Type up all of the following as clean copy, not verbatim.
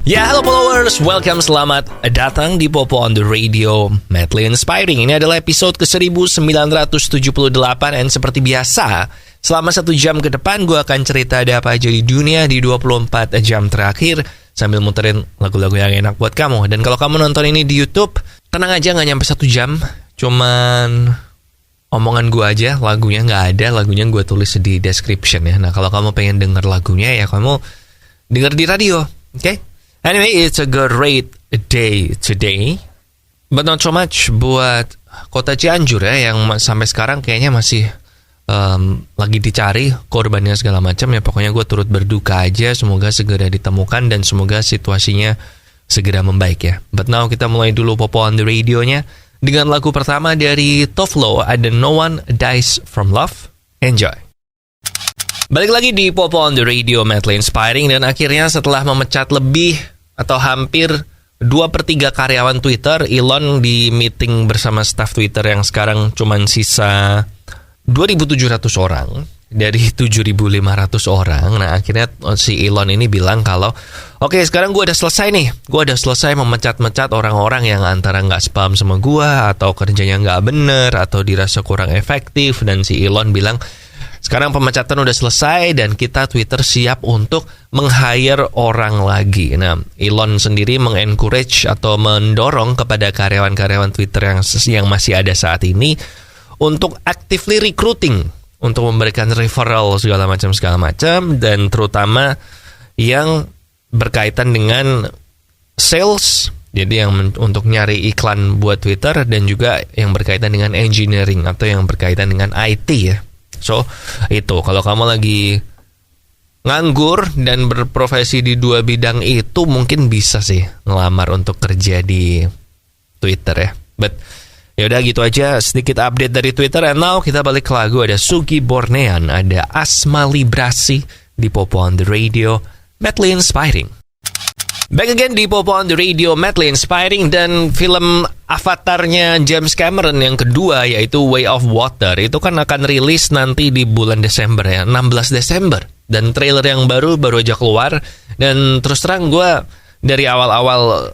Ya, halo followers, welcome, selamat datang di Popo on the Radio, Madly Inspiring. Ini adalah episode ke-1978, dan seperti biasa, selama 1 jam ke depan gue akan cerita ada apa aja di dunia di 24 jam terakhir, sambil muterin lagu-lagu yang enak buat kamu. Dan kalau kamu nonton ini di YouTube, tenang aja, gak nyampe 1 jam, cuman omongan gue aja, lagunya gak ada, lagunya gue tulis di description ya. Nah, kalau kamu pengen denger lagunya ya kamu denger di radio, oke? Anyway, it's a great day today, but not so much buat kota Cianjur ya, yang sampai sekarang kayaknya masih lagi dicari korbannya segala macam ya. Pokoknya gue turut berduka aja, semoga segera ditemukan dan semoga situasinya segera membaik ya. But now kita mulai dulu Popo on the Radio-nya dengan lagu pertama dari Tovlo, ada No One Dies From Love. Enjoy. Balik lagi di Popo on the Radio, Madly Inspiring, dan akhirnya setelah memecat lebih atau hampir 2/3 karyawan Twitter, Elon di meeting bersama staff Twitter yang sekarang cuman sisa 2.700 orang dari 7.500 orang. Nah, akhirnya si Elon ini bilang kalau oke, sekarang gue udah selesai nih. Gue udah selesai memecat-mecat orang-orang yang antara nggak spam sama gue, atau kerjanya nggak bener, atau dirasa kurang efektif. Dan si Elon bilang, sekarang pemecatan udah selesai dan kita Twitter siap untuk meng-hire orang lagi. Nah, Elon sendiri meng-encourage atau mendorong kepada karyawan-karyawan Twitter yang masih ada saat ini untuk actively recruiting, untuk memberikan referral segala macam, dan terutama yang berkaitan dengan sales, jadi yang untuk nyari iklan buat Twitter, dan juga yang berkaitan dengan engineering atau yang berkaitan dengan IT ya. So, itu kalau kamu lagi nganggur dan berprofesi di 2 bidang itu, mungkin bisa sih ngelamar untuk kerja di Twitter ya. But yaudah, gitu aja sedikit update dari Twitter. And now kita balik ke lagu, ada Sugi Bornean, ada Asma Librasi di Popo on the Radio, Madly Inspiring. Back again di Popo on the Radio, Madly Inspiring, dan film avatarnya James Cameron yang kedua, yaitu Way of Water, itu kan akan rilis nanti di bulan Desember ya, 16 Desember. Dan trailer yang baru aja keluar, dan terus terang gue dari awal-awal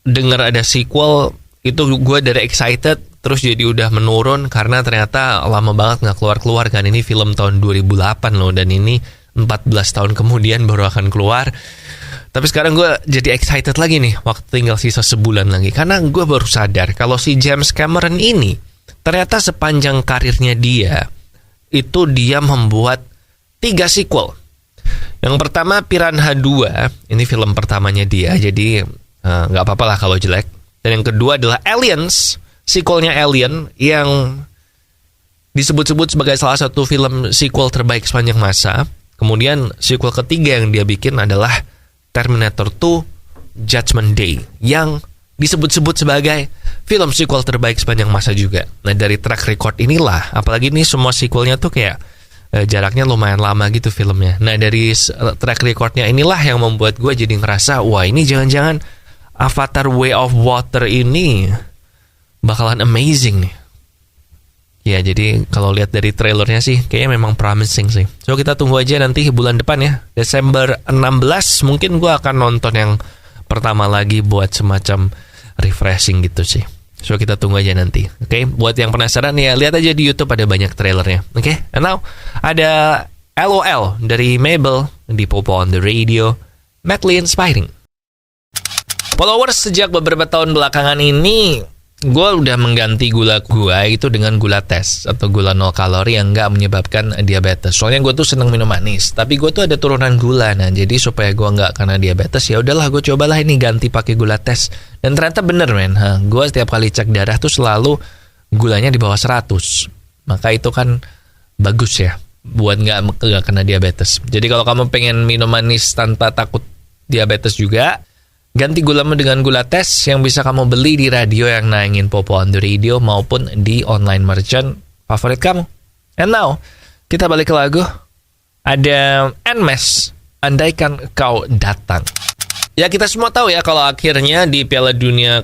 denger ada sequel, itu gue dari excited, terus jadi udah menurun, karena ternyata lama banget gak keluar-keluar kan. Ini film tahun 2008 loh, dan ini 14 tahun kemudian baru akan keluar. Tapi sekarang gue jadi excited lagi nih, waktu tinggal sisa sebulan lagi. Karena gue baru sadar kalau si James Cameron ini, ternyata sepanjang karirnya dia, itu dia membuat 3 sequel. Yang pertama Piranha 2, ini film pertamanya dia, jadi gak apa-apa lah kalau jelek. Dan yang kedua adalah Aliens, sequelnya Alien, yang disebut-sebut sebagai salah satu film sequel terbaik sepanjang masa. Kemudian sequel ketiga yang dia bikin adalah Terminator 2 Judgment Day, yang disebut-sebut sebagai film sequel terbaik sepanjang masa juga. Nah, dari track record inilah, apalagi ini semua sequelnya tuh kayak jaraknya lumayan lama gitu filmnya. Nah, dari track recordnya inilah yang membuat gue jadi ngerasa, wah, ini jangan-jangan Avatar Way of Water ini bakalan amazing nih. Ya, jadi kalau lihat dari trailernya sih kayaknya memang promising sih. So, kita tunggu aja nanti bulan depan ya, Desember 16, mungkin gue akan nonton yang pertama lagi buat semacam refreshing gitu sih. So, kita tunggu aja nanti. Oke, buat yang penasaran ya, lihat aja di YouTube, ada banyak trailernya. Oke, and now ada LOL dari Mabel di Popo on the Radio, Madly Inspiring. Followers, sejak beberapa tahun belakangan ini gue udah mengganti gula gue itu dengan gula tes atau gula 0 kalori yang nggak menyebabkan diabetes. Soalnya gue tuh seneng minum manis, tapi gue tuh ada turunan gula. Nah, jadi supaya gue nggak kena diabetes, ya udahlah gue cobalah ini ganti pakai gula tes. Dan ternyata bener men, gue setiap kali cek darah tuh selalu gulanya di bawah 100. Maka itu kan bagus ya buat nggak kena diabetes. Jadi kalau kamu pengen minum manis tanpa takut diabetes juga, ganti gulamu dengan gula tes yang bisa kamu beli di radio yang nayangin Popo on the Radio maupun di online merchant favorit kamu. And now, kita balik ke lagu. Ada Nmes, Andaikan Kau Datang. Ya, kita semua tahu ya kalau akhirnya di Piala Dunia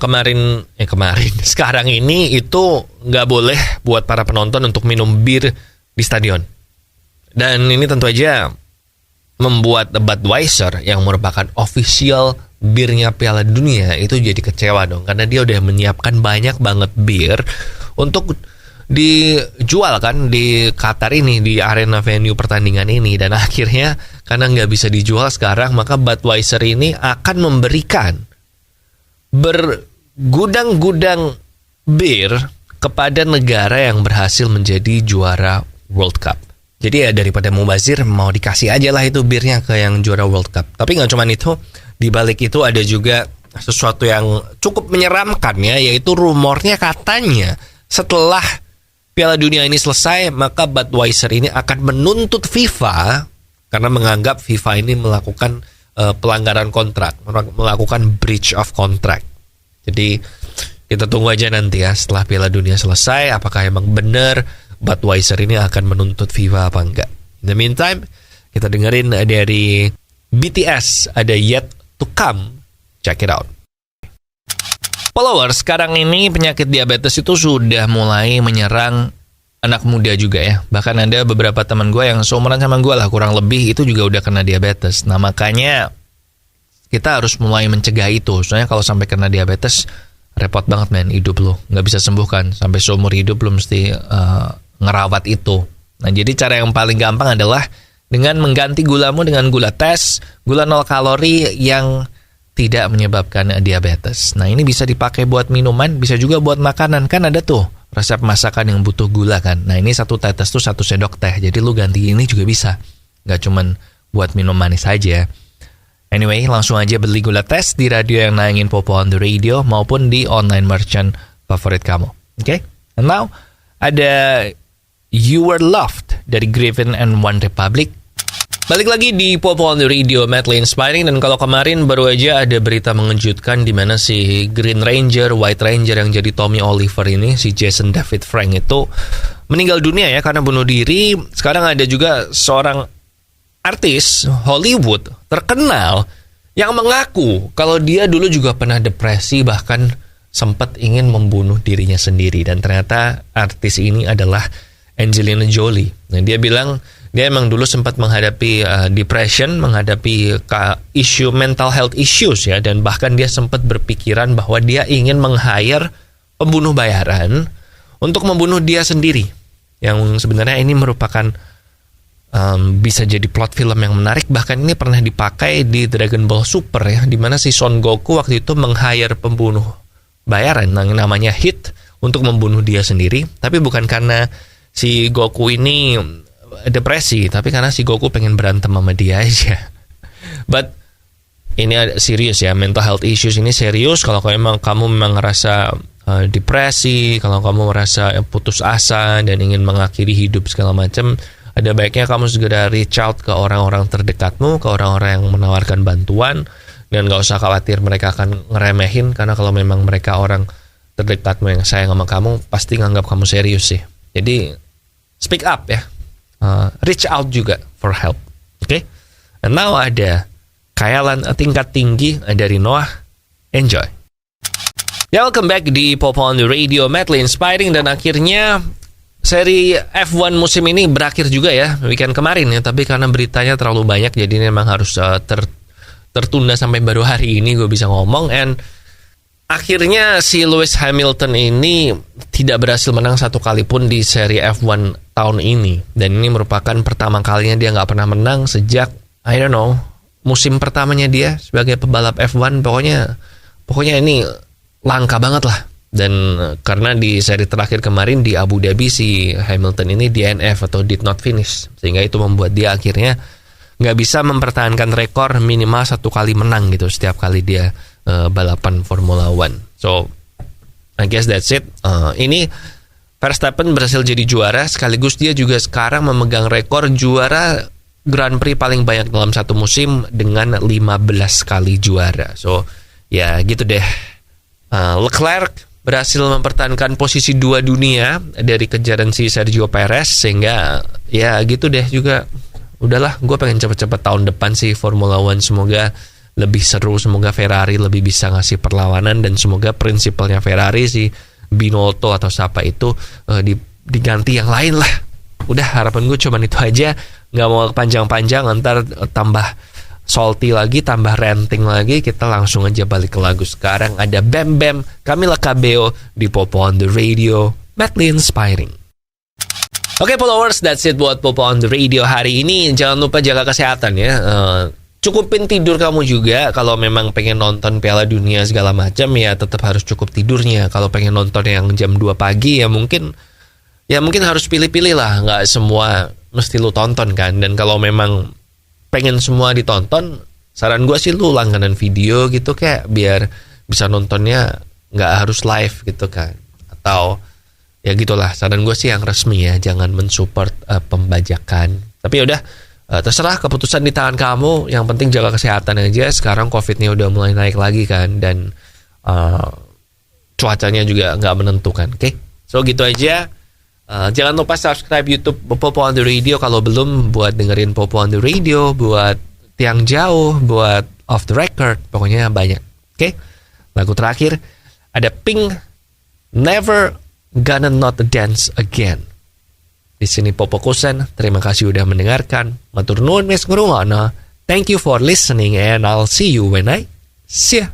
sekarang ini itu nggak boleh buat para penonton untuk minum bir di stadion. Dan ini tentu aja membuat Budweiser yang merupakan official birnya Piala Dunia itu jadi kecewa dong, karena dia udah menyiapkan banyak banget bir untuk dijual kan di Qatar ini, di arena venue pertandingan ini, dan akhirnya karena nggak bisa dijual sekarang, maka Budweiser ini akan memberikan bergudang-gudang bir kepada negara yang berhasil menjadi juara World Cup. Jadi ya daripada mubazir, mau dikasih aja lah itu birnya ke yang juara World Cup. Tapi nggak cuma itu, di balik itu ada juga sesuatu yang cukup menyeramkan ya, yaitu rumornya katanya setelah Piala Dunia ini selesai, maka Budweiser ini akan menuntut FIFA karena menganggap FIFA ini melakukan pelanggaran kontrak, melakukan breach of contract. Jadi kita tunggu aja nanti ya setelah Piala Dunia selesai, apakah emang benar Budweiser ini akan menuntut FIFA apa enggak. In the meantime, kita dengerin dari BTS, ada Yet to Come. Check it out. Followers, sekarang ini penyakit diabetes itu sudah mulai menyerang anak muda juga ya. Bahkan ada beberapa teman gue yang seumuran sama gue lah, kurang lebih itu juga udah kena diabetes. Nah makanya kita harus mulai mencegah itu. Soalnya kalau sampai kena diabetes, repot banget men hidup lo. Nggak bisa sembuhkan. Sampai seumur hidup lo mesti ngerawat itu. Nah jadi cara yang paling gampang adalah dengan mengganti gulamu dengan gula tes, gula 0 kalori yang tidak menyebabkan diabetes. Nah ini bisa dipakai buat minuman, bisa juga buat makanan. Kan ada tuh resep masakan yang butuh gula kan. Nah ini 1 tetes tuh 1 sendok teh. Jadi lu ganti ini juga bisa. Nggak cuman buat minum manis aja. Anyway, langsung aja beli gula tes di radio yang nayangin Popo on the Radio maupun di online merchant favorit kamu. Oke? And now, ada You Were Loved dari Griffin and One Republic. Balik lagi di Popo on the Radio, madly inspiring. Dan kalau kemarin baru aja ada berita mengejutkan di mana si Green Ranger, White Ranger yang jadi Tommy Oliver ini, si Jason David Frank itu meninggal dunia ya karena bunuh diri. Sekarang ada juga seorang artis Hollywood terkenal yang mengaku kalau dia dulu juga pernah depresi, bahkan sempat ingin membunuh dirinya sendiri. Dan ternyata artis ini adalah Angelina Jolie. Nah, dia bilang dia emang dulu sempat menghadapi depression, menghadapi isu mental health issues ya, dan bahkan dia sempat berpikiran bahwa dia ingin meng-hire pembunuh bayaran untuk membunuh dia sendiri. Yang sebenarnya ini merupakan bisa jadi plot film yang menarik. Bahkan ini pernah dipakai di Dragon Ball Super ya, di mana si Son Goku waktu itu meng-hire pembunuh bayaran yang namanya Hit untuk membunuh dia sendiri. Tapi bukan karena si Goku ini depresi, tapi karena si Goku pengen berantem sama dia aja. But ini serius ya, mental health issues ini serius. Kalau kamu memang ngerasa depresi, kalau kamu merasa putus asa dan ingin mengakhiri hidup segala macam, ada baiknya kamu segera reach out ke orang-orang terdekatmu, ke orang-orang yang menawarkan bantuan. Dan gak usah khawatir mereka akan ngeremehin, karena kalau memang mereka orang terdekatmu yang sayang sama kamu, pasti nganggap kamu serius sih. Jadi speak up ya, reach out juga for help. Okay? And now ada khayalan tingkat tinggi dari Noah. Enjoy. Ya, welcome back di Popo on the Radio, madly inspiring. Dan akhirnya seri F1 musim ini berakhir juga ya weekend kemarin ya. Tapi karena beritanya terlalu banyak, jadi memang harus tertunda sampai baru hari ini gue bisa ngomong. And akhirnya si Lewis Hamilton ini tidak berhasil menang satu kali pun di seri F1 tahun ini. Dan ini merupakan pertama kalinya dia gak pernah menang sejak, I don't know, musim pertamanya dia sebagai pebalap F1. Pokoknya ini langka banget lah. Dan karena di seri terakhir kemarin di Abu Dhabi, si Hamilton ini DNF atau did not finish, sehingga itu membuat dia akhirnya gak bisa mempertahankan rekor minimal satu kali menang gitu setiap kali dia balapan Formula One. So I guess that's it. Ini Verstappen berhasil jadi juara, sekaligus dia juga sekarang memegang rekor juara Grand Prix paling banyak dalam satu musim dengan 15 kali juara. So ya gitu deh. Leclerc berhasil mempertahankan posisi 2 dunia dari kejaran si Sergio Perez, sehingga ya gitu deh juga. Udahlah, gue pengen cepet-cepet tahun depan sih Formula One, semoga lebih seru, semoga Ferrari lebih bisa ngasih perlawanan, dan semoga prinsipalnya Ferrari si Binotto atau siapa itu diganti yang lain lah. Udah, harapan gue cuma itu aja. nggak mau panjang-panjang, ntar tambah salty lagi, tambah ranting lagi. Kita langsung aja balik ke lagu sekarang. Ada Bam Bam, Camila Cabello di Popo on the Radio, madly inspiring. Oke, followers, that's it buat Popo on the Radio hari ini. Jangan lupa jaga kesehatan ya. Cukupin tidur kamu juga. Kalau memang pengen nonton Piala Dunia segala macam ya tetap harus cukup tidurnya. Kalau pengen nonton yang jam 2 pagi ya mungkin harus pilih-pilih lah. Nggak semua mesti lu tonton kan. Dan kalau memang pengen semua ditonton, saran gue sih lu langganan video gitu, kayak biar bisa nontonnya nggak harus live gitu kan. Atau ya gitulah, saran gue sih yang resmi ya, jangan mensupport pembajakan. Tapi udah, terserah, keputusan di tangan kamu. Yang penting jaga kesehatan aja. Sekarang COVID-nya udah mulai naik lagi kan, dan cuacanya juga nggak menentukan. Oke? So gitu aja. Jangan lupa subscribe YouTube Popo on the Radio kalau belum, buat dengerin Popo on the Radio, buat tiang jauh, buat off the record, pokoknya banyak. Oke? Lagu terakhir ada Pink, Never Gonna Not Dance Again. Di sini Popo Kusen, terima kasih udah mendengarkan. Matur nuwun wis ngrungokno. Thank you for listening and I'll see you when I see ya.